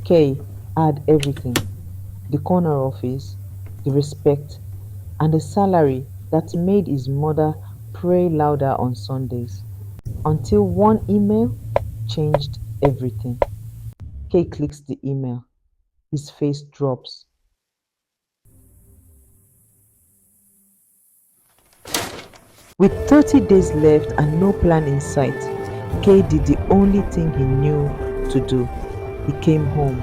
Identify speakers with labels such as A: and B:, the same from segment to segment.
A: Kay had everything: the corner office, the respect, and a salary that made his mother pray louder on Sundays. Until one email changed everything. Kay clicks the email. His face drops. With 30 days left and no plan in sight, Kay did the only thing he knew to do. He came home,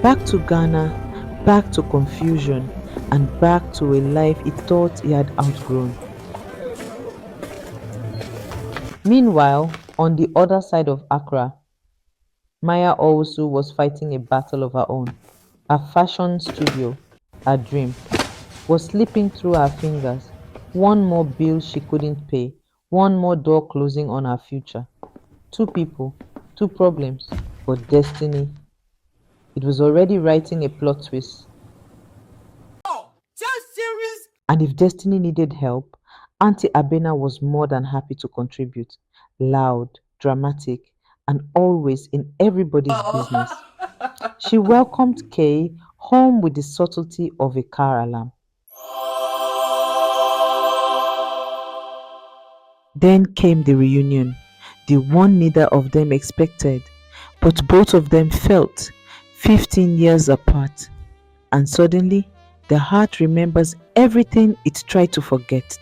A: back to Ghana, back to confusion, and back to a life he thought he had outgrown. Meanwhile, on the other side of Accra, Maya also was fighting a battle of her own. Her fashion studio, her dream, was slipping through her fingers. One more bill she couldn't pay, one more door closing on her future. Two people, two problems, but destiny. It was already writing a plot twist. And if destiny needed help, Auntie Abena was more than happy to contribute. Loud, dramatic, and always in everybody's business. She welcomed Kay home with the subtlety of a car alarm. Then came the reunion, the one neither of them expected, but both of them felt 15 years apart. And suddenly, the heart remembers everything it tried to forget.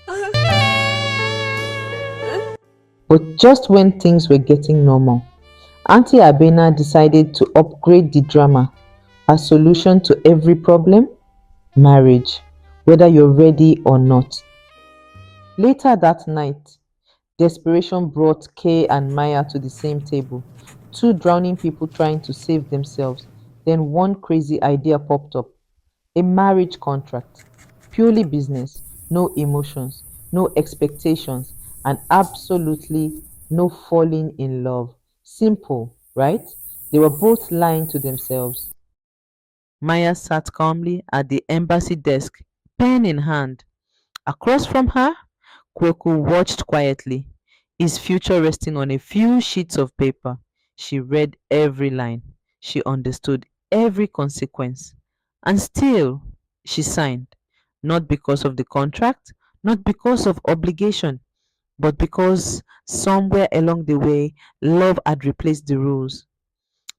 A: But just when things were getting normal, Auntie Abena decided to upgrade the drama. Her solution to every problem? Marriage, whether you're ready or not. Later that night, desperation brought Kay and Maya to the same table. Two drowning people trying to save themselves. Then one crazy idea popped up: a marriage contract. Purely business, no emotions, no expectations, and absolutely no falling in love. Simple, right? They were both lying to themselves. Maya sat calmly at the embassy desk, pen in hand. Across from her, Kweku watched quietly, his future resting on a few sheets of paper. She read every line. She understood every consequence. And still, she signed, not because of the contract, not because of obligation, but because somewhere along the way, love had replaced the rules.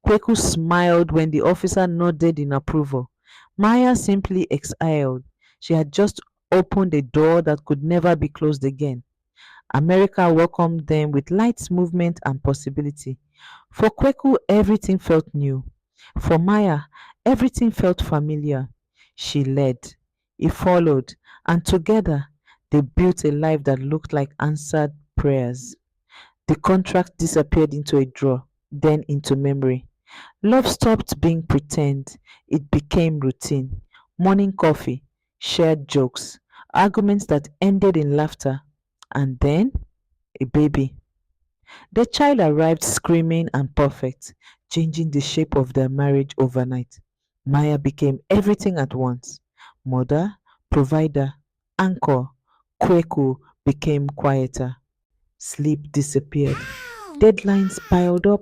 A: Kweku smiled when the officer nodded in approval. Maya simply exhaled. She had just opened a door that could never be closed again. America welcomed them with light movement and possibility. For Kweku, everything felt new. For Maya, everything felt familiar. She led, he followed, and together they built a life that looked like answered prayers. The contract disappeared into a drawer, then into memory. Love stopped being pretend. It became routine. Morning coffee, shared jokes, arguments that ended in laughter, and then a baby. The child arrived screaming and perfect, changing the shape of their marriage overnight. Maya became everything at once: mother, provider, anchor. Kweku became quieter. Sleep disappeared. Deadlines piled up.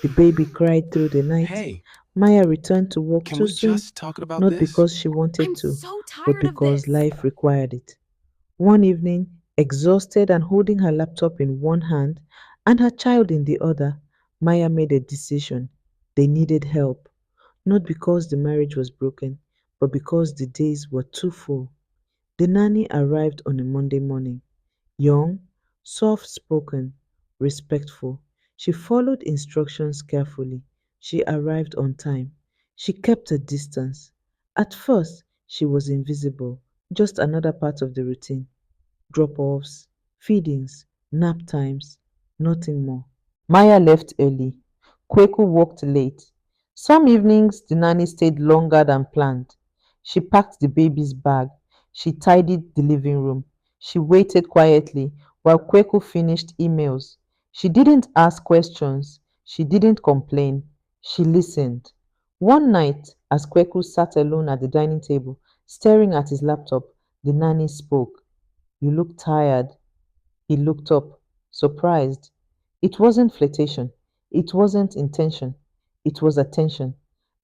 A: The baby cried through the night.
B: Hey,
A: Maya returned to work
B: can
A: too
B: we
A: soon,
B: just talk about
A: not
B: this?
A: because she wanted
C: I'm
A: to,
C: so
A: but
C: tired of
A: because
C: this.
A: life required it. One evening, exhausted and holding her laptop in one hand and her child in the other, Maya made a decision. They needed help, not because the marriage was broken, but because the days were too full. The nanny arrived on a Monday morning. Young, soft-spoken, respectful, she followed instructions carefully. She arrived on time. She kept a distance. At first, she was invisible, just another part of the routine: drop-offs, feedings, nap times, nothing more. Maya left early. Kweku worked late. Some evenings, the nanny stayed longer than planned. She packed the baby's bag. She tidied the living room. She waited quietly while Kweku finished emails. She didn't ask questions. She didn't complain. She listened. One night, as Kweku sat alone at the dining table, staring at his laptop, the nanny spoke. "You look tired." He looked up, surprised. It wasn't flirtation. It wasn't intention. It was attention.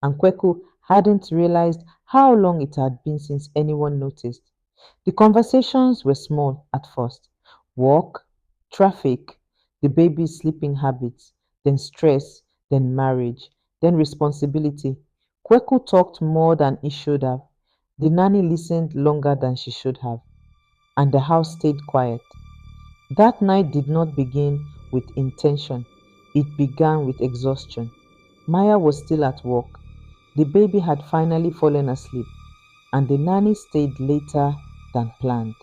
A: and Kweku hadn't realized how long it had been since anyone noticed. The conversations were small at first: work, traffic, the baby's sleeping habits, then stress, then marriage, then responsibility. Kweku talked more than he should have. The nanny listened longer than she should have, and the house stayed quiet. That night did not begin with intention, it began with exhaustion. Maya was still at work. The baby had finally fallen asleep, and the nanny stayed later than planned.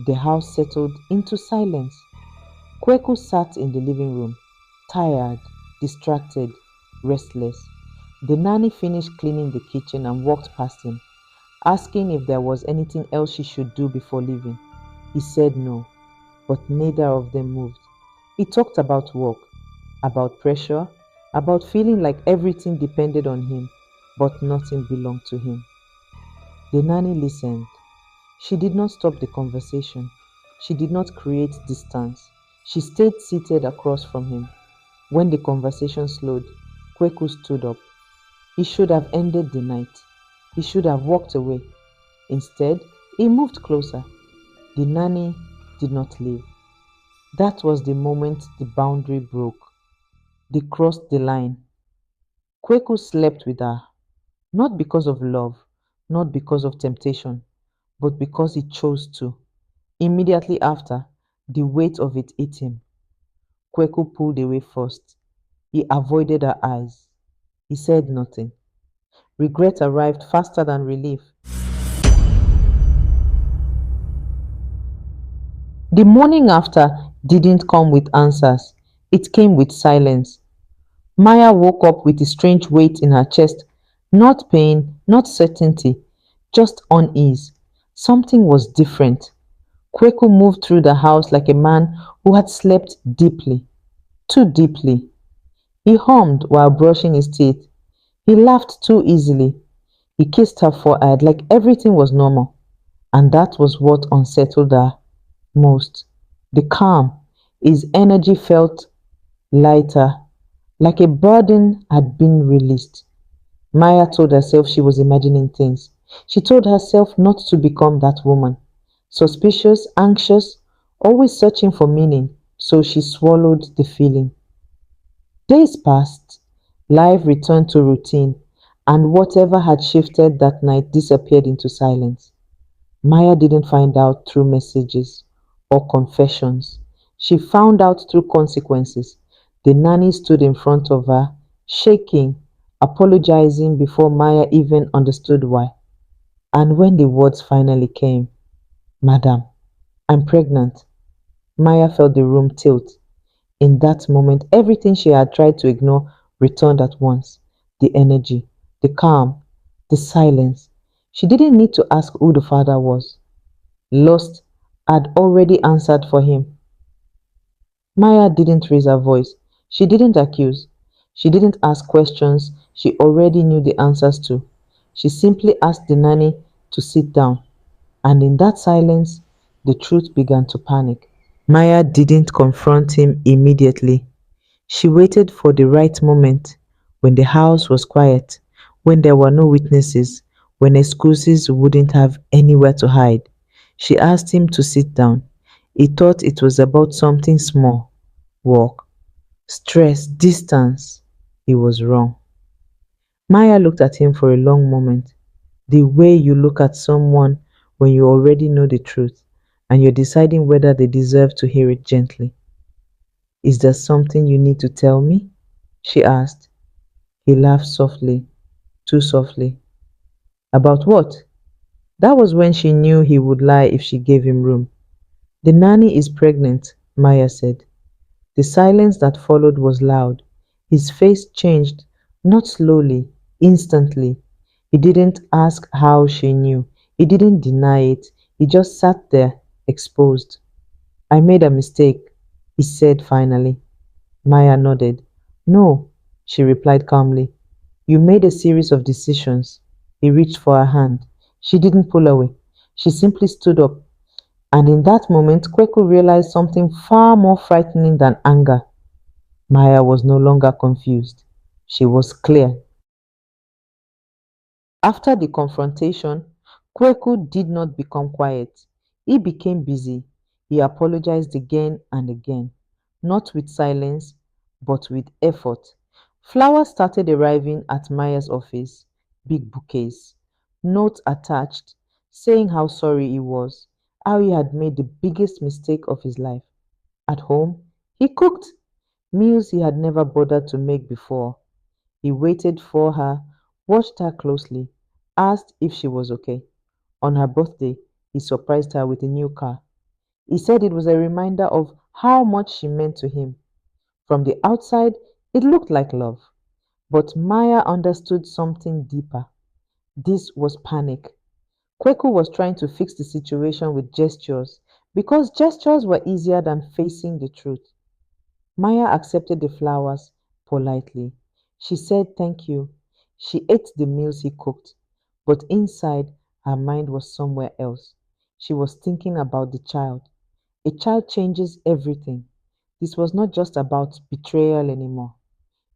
A: The house settled into silence. Kweku sat in the living room, tired, distracted, restless. The nanny finished cleaning the kitchen and walked past him, asking if there was anything else she should do before leaving. He said no, but neither of them moved. He talked about work, about pressure, about feeling like everything depended on him, but nothing belonged to him. The nanny listened. She did not stop the conversation. She did not create distance. She stayed seated across from him. When the conversation slowed, Kweku stood up. He should have ended the night. He should have walked away. Instead, he moved closer. The nanny did not leave. That was the moment the boundary broke. They crossed the line. Kweku slept with her, not because of love, not because of temptation, but because he chose to. Immediately after, the weight of it hit him. Kweku pulled away first. He avoided her eyes. He said nothing. Regret arrived faster than relief. The morning after didn't come with answers, it came with silence. Maya woke up with a strange weight in her chest. Not pain, not certainty, just unease. Something was different. Kweku moved through the house like a man who had slept deeply, too deeply. He hummed while brushing his teeth. He laughed too easily. He kissed her forehead like everything was normal. And that was what unsettled her most. The calm. His energy felt lighter, like a burden had been released. Maya told herself she was imagining things. She told herself not to become that woman. Suspicious, anxious, always searching for meaning, so she swallowed the feeling. Days passed, life returned to routine, and whatever had shifted that night disappeared into silence. Maya didn't find out through messages or confessions. She found out through consequences. The nanny stood in front of her, shaking, apologizing before Maya even understood why. And when the words finally came, Madam, I'm pregnant, Maya felt the room tilt. In that moment, everything she had tried to ignore returned at once: the energy, the calm, the silence. She didn't need to ask who the father was. Lost had already answered for him. Maya didn't raise her voice. She didn't accuse. She didn't ask questions she already knew the answers to. She simply asked the nanny to sit down, and in that silence, the truth began to panic. Maya didn't confront him immediately. She waited for the right moment, when the house was quiet, when there were no witnesses, when excuses wouldn't have anywhere to hide. She asked him to sit down. He thought it was about something small: work, stress, distance. He was wrong. Maya looked at him for a long moment, the way you look at someone when you already know the truth and you're deciding whether they deserve to hear it gently. Is there something you need to tell me? She asked. He laughed softly, too softly. About what? That was when she knew he would lie if she gave him room. The nanny is pregnant, Maya said. The silence that followed was loud. His face changed, not slowly, instantly. He didn't ask how she knew. He didn't deny it. He just sat there, exposed. I made a mistake, he said finally. Maya nodded. No, she replied calmly. You made a series of decisions. He reached for her hand. She didn't pull away. She simply stood up. And in that moment, Kweku realized something far more frightening than anger. Maya was no longer confused. She was clear. After the confrontation, Kweku did not become quiet. He became busy. He apologized again and again, not with silence, but with effort. Flowers started arriving at Maya's office, big bouquets, notes attached, saying how sorry he was, how he had made the biggest mistake of his life. At home, he cooked meals he had never bothered to make before. He waited for her, watched her closely, asked if she was okay. On her birthday, he surprised her with a new car. He said it was a reminder of how much she meant to him. From the outside, it looked like love. But Maya understood something deeper. This was panic. Kweku was trying to fix the situation with gestures because gestures were easier than facing the truth. Maya accepted the flowers politely. She said thank you. She ate the meals he cooked, but inside her mind was somewhere else. She was thinking about the child. A child changes everything. This was not just about betrayal anymore.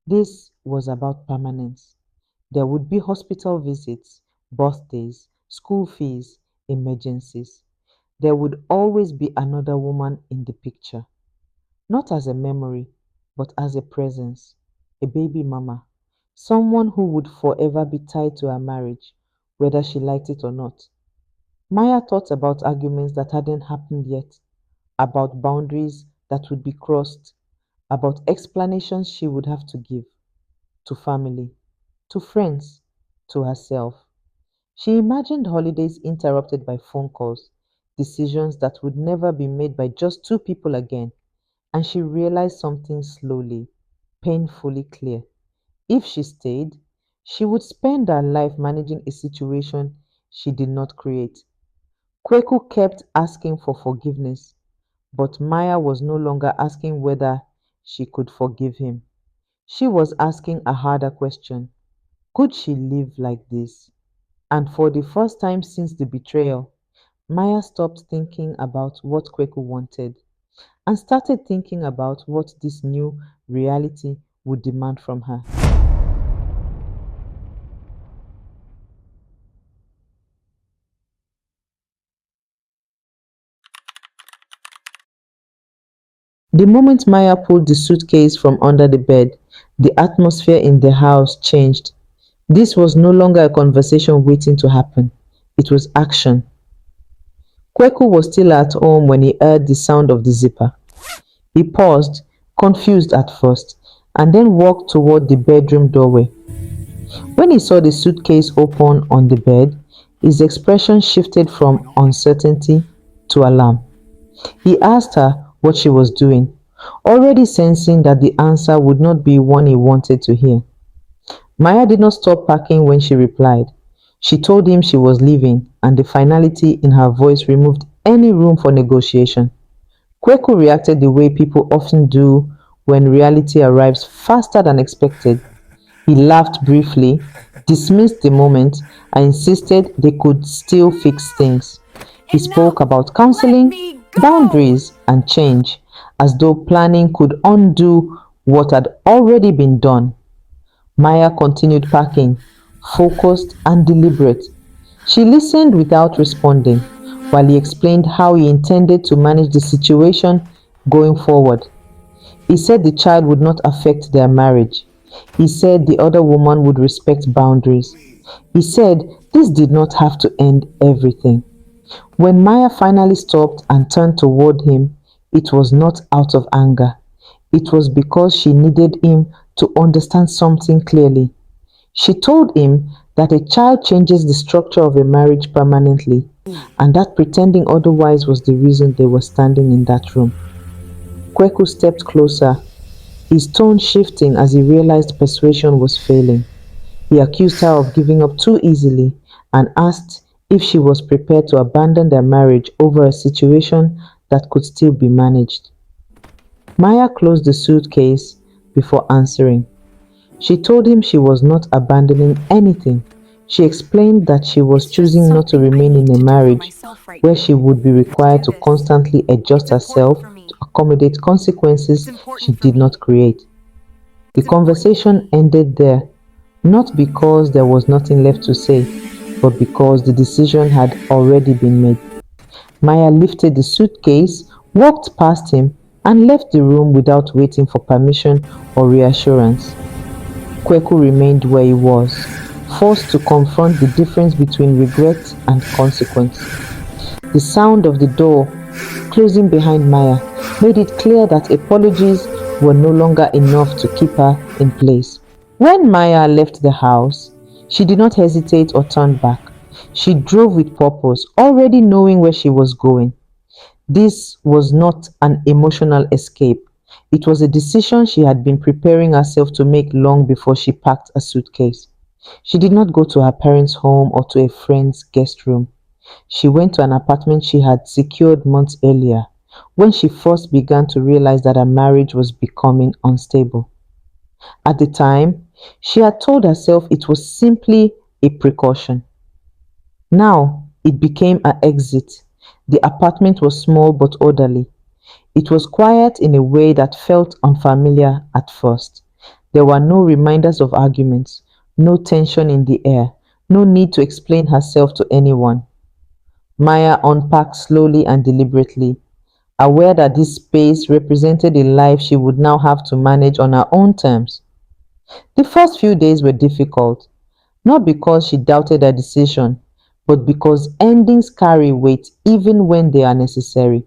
A: This was about permanence. There would be hospital visits, birthdays, school fees, emergencies. There would always be another woman in the picture. Not as a memory, but as a presence, a baby mama, someone who would forever be tied to her marriage, whether she liked it or not. Maya thought about arguments that hadn't happened yet, about boundaries that would be crossed, about explanations she would have to give to family, to friends, to herself. She imagined holidays interrupted by phone calls, decisions that would never be made by just two people again, and she realized something slowly, painfully clear. If she stayed, she would spend her life managing a situation she did not create. Kweku kept asking for forgiveness, but Maya was no longer asking whether she could forgive him. She was asking a harder question. Could she live like this? And for the first time since the betrayal, Maya stopped thinking about what Kweku wanted and started thinking about what this new reality would demand from her. The moment Maya pulled the suitcase from under the bed, the atmosphere in the house changed. This was no longer a conversation waiting to happen, it was action. Kweku was still at home when he heard the sound of the zipper. He paused, confused at first, and then walked toward the bedroom doorway. When he saw the suitcase open on the bed, his expression shifted from uncertainty to alarm. He asked her what she was doing, already sensing that the answer would not be one he wanted to hear. Maya did not stop packing when she replied. She told him she was leaving, and the finality in her voice removed any room for negotiation. Kweku reacted the way people often do when reality arrives faster than expected. He laughed briefly, dismissed the moment, and insisted they could still fix things. He spoke
B: Enough!
A: about
B: Let
A: counseling,
B: me go!
A: boundaries, and change, as though planning could undo what had already been done. Maya continued packing, focused and deliberate. She listened without responding, while he explained how he intended to manage the situation going forward. He said the child would not affect their marriage. He said the other woman would respect boundaries. He said this did not have to end everything. When Maya finally stopped and turned toward him, it was not out of anger. It was because she needed him to understand something clearly. She told him that a child changes the structure of a marriage permanently, and that pretending otherwise was the reason they were standing in that room. Kweku stepped closer, his tone shifting as he realized persuasion was failing. He accused her of giving up too easily and asked if she was prepared to abandon their marriage over a situation that could still be managed. Maya closed the suitcase before answering. She told him she was not abandoning anything. She explained that she was
B: It's just
A: choosing not to
B: something I
A: remain
B: need
A: in a
B: to do for
A: marriage
B: myself right
A: where
B: now.
A: she would be
B: To
A: required
B: do
A: to
B: this.
A: constantly adjust
B: It's important
A: herself
B: for me.
A: to accommodate
B: It's
A: consequences she
B: important for
A: did
B: me.
A: not create. The
B: It's important for
A: conversation
B: me.
A: ended there, not because there was nothing left to say, but because the decision had already been made. Maya lifted the suitcase, walked past him, and left the room without waiting for permission or reassurance. Kweku remained where he was, forced to confront the difference between regret and consequence. The sound of the door closing behind Maya made it clear that apologies were no longer enough to keep her in place. When Maya left the house, she did not hesitate or turn back. She drove with purpose, already knowing where she was going. This was not an emotional escape. It was a decision she had been preparing herself to make long before she packed a suitcase. She did not go to her parents' home or to a friend's guest room. She went to an apartment she had secured months earlier, when she first began to realize that her marriage was becoming unstable. At the time, she had told herself it was simply a precaution. Now it became her exit. The apartment was small but orderly. It was quiet in a way that felt unfamiliar at first. There were no reminders of arguments, no tension in the air, no need to explain herself to anyone. Maya unpacked slowly and deliberately, aware that this space represented a life she would now have to manage on her own terms. The first few days were difficult, not because she doubted her decision, but because endings carry weight even when they are necessary.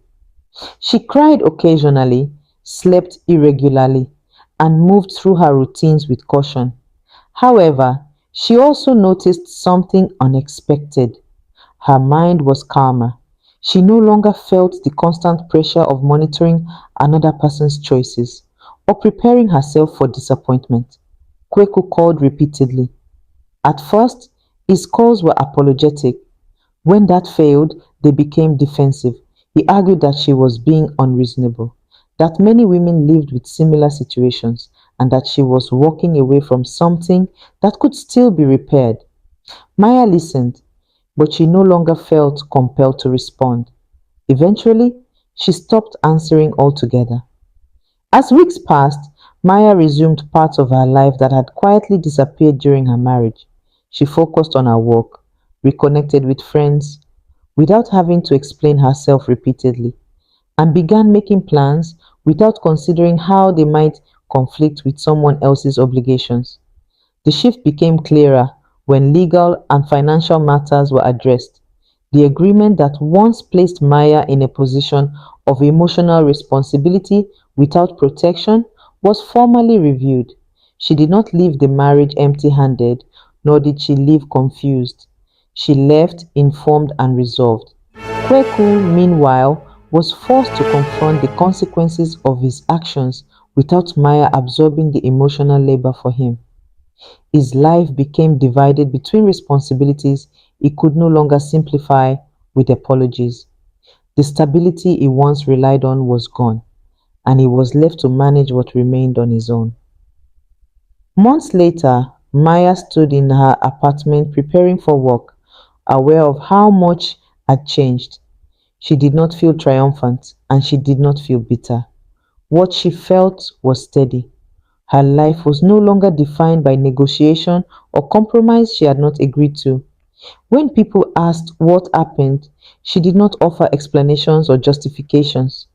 A: She cried occasionally, slept irregularly, and moved through her routines with caution. However, she also noticed something unexpected. Her mind was calmer. She no longer felt the constant pressure of monitoring another person's choices or preparing herself for disappointment. Kweku called repeatedly. At first, his calls were apologetic. When that failed, they became defensive. He argued that she was being unreasonable, that many women lived with similar situations, and that she was walking away from something that could still be repaired. Maya listened, but she no longer felt compelled to respond. Eventually, she stopped answering altogether. As weeks passed, Maya resumed parts of her life that had quietly disappeared during her marriage. She focused on her work, reconnected with friends without having to explain herself repeatedly, and began making plans without considering how they might conflict with someone else's obligations. The shift became clearer when legal and financial matters were addressed. The agreement that once placed Maya in a position of emotional responsibility without protection was formally reviewed. She did not leave the marriage empty handed, nor did she leave confused. She left informed and resolved. Kweku, meanwhile, was forced to confront the consequences of his actions without Maya absorbing the emotional labor for him. His life became divided between responsibilities he could no longer simplify with apologies. The stability he once relied on was gone, and he was left to manage what remained on his own. Months later, Maya stood in her apartment preparing for work, aware of how much had changed. She did not feel triumphant, and she did not feel bitter. What she felt was steady. Her life was no longer defined by negotiation or compromise she had not agreed to. When people asked what happened, she did not offer explanations or justifications.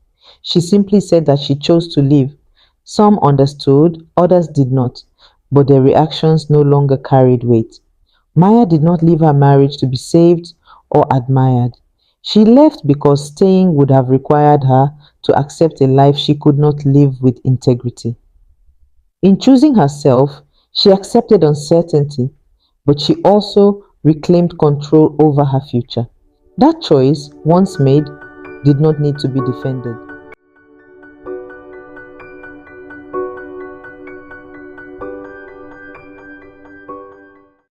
A: She simply said that she chose to live. Some understood, others did not, but their reactions no longer carried weight. Maya did not leave her marriage to be saved or admired. She left because staying would have required her to accept a life she could not live with integrity. In choosing herself, she accepted uncertainty, but she also reclaimed control over her future. That choice, once made, did not need to be defended.